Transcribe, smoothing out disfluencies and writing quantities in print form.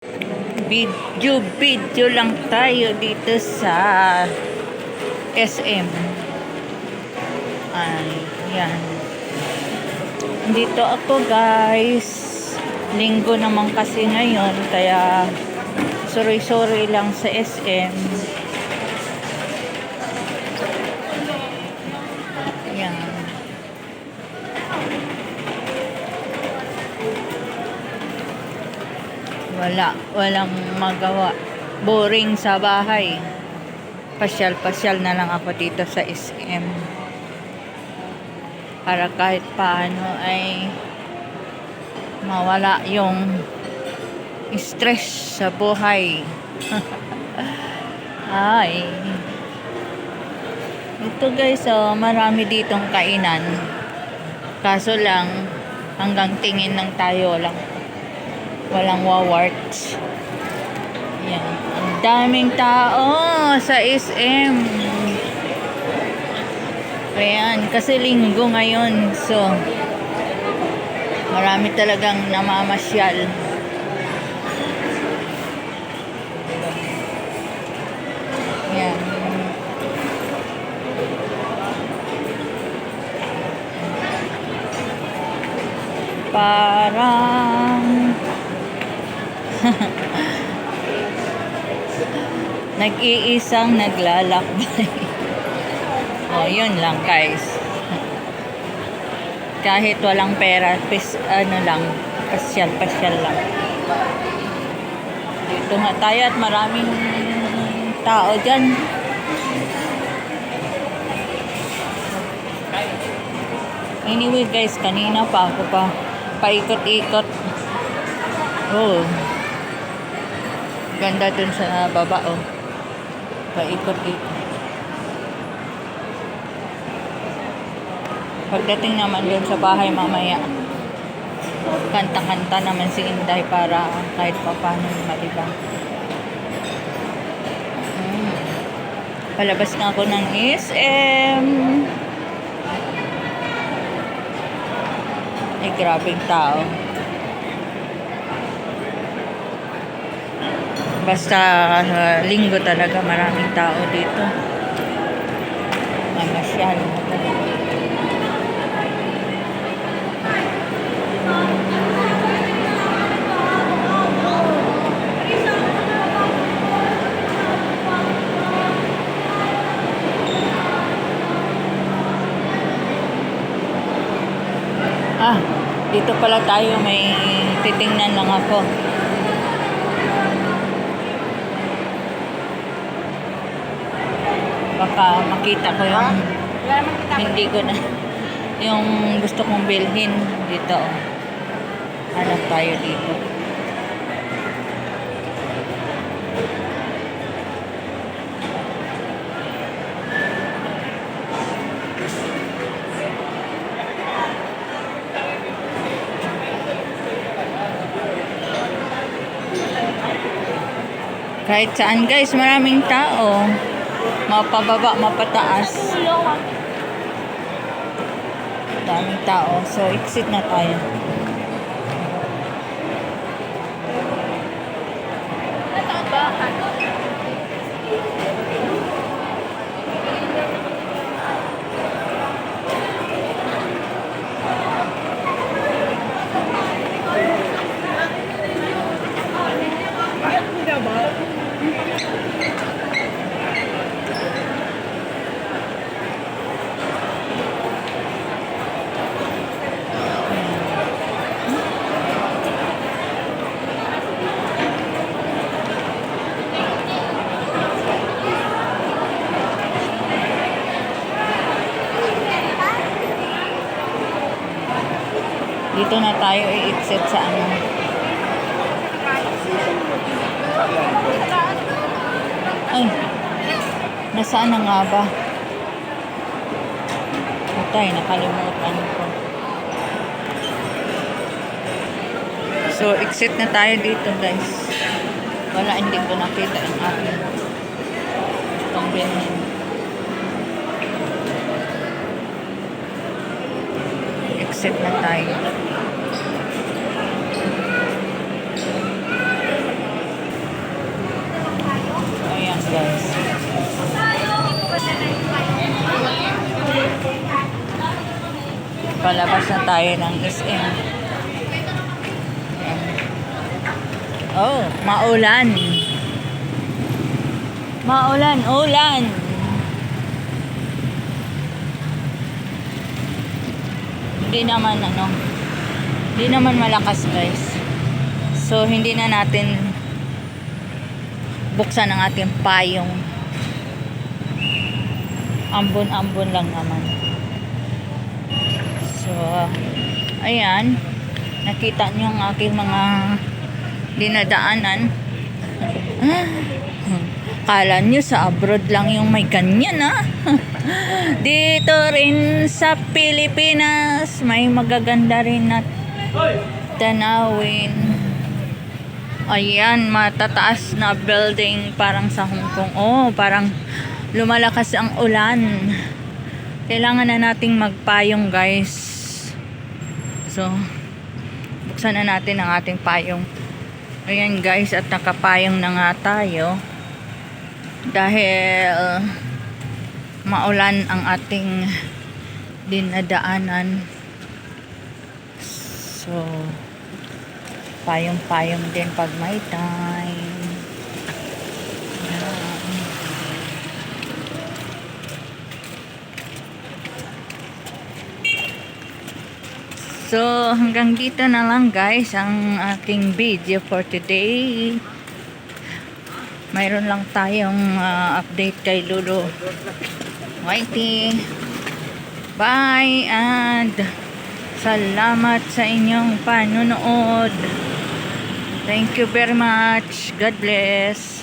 Video lang tayo dito sa SM. Ayan. Dito ako guys. Linggo naman kasi ngayon. Kaya sorry lang sa SM. Ayan. Walang magawa. Boring sa bahay. Pasyal na lang ako dito sa SM. Para kahit paano ay mawala yung stress sa buhay. Ay. Ito guys, marami ditong kainan. Kaso lang, hanggang tingin lang tayo lang. Walang wawarts. Yan. Ang daming tao sa SM. Ayan. Kasi linggo ngayon. So, marami talagang namamasyal. Yan. Parang nag-iisang naglalakbay. Yun lang guys. Kahit walang pera, lang, pasyal lang. Dito nga tayo at maraming tao dyan. Anyway guys, kanina pa ako paikot-ikot. Ganda dun sa baba paikot-ikot. Pagdating naman dun sa bahay mamaya, kanta-kanta naman si Inday para kahit pa paano malibang. Palabas na ako ng SM. Ay, grabing tao. Basta linggo talaga maraming tao dito. Mamasyal. Dito pala tayo, may titingnan lang ako. Baka makita ko yung hindi ko na yung gusto kong bilhin dito. Hanap tayo dito. Kahit saan guys, maraming tao. Mapababa, mapataas. Daming tao. So, exit na tayo. Dito na tayo i-exit sa ano. Ay, nasaan na nga ba? Patay, nakalimutan ko. So, exit na tayo dito guys. Wala, hindi ko nakita ang akin. Itong binhin. Exit na tayo. guys. Palabas na tayo ng SM. Oh, maulan. Maulan, ulan. Hindi naman malakas guys. So hindi na natin buksan ang ating payong. Ambon-ambon lang naman. So ayan, nakita niyo ang aking mga dinadaanan. Kala nyo sa abroad lang yung may ganyan ha. Dito rin sa Pilipinas may magaganda rin na tanawin. Ayan, matataas na building parang sa Hong Kong. Oh, parang lumalakas ang ulan. Kailangan na nating magpayong guys. So buksan na natin ang ating payong. Ayan guys, at nakapayong na nga tayo dahil maulan ang ating dinadaanan. So payong-payong din pag may time. Ayan. So hanggang dito na lang guys ang aking video for today. Mayroon lang tayong update kay Lulu Whitey. Bye and salamat sa inyong panonood. Thank you very much. God bless.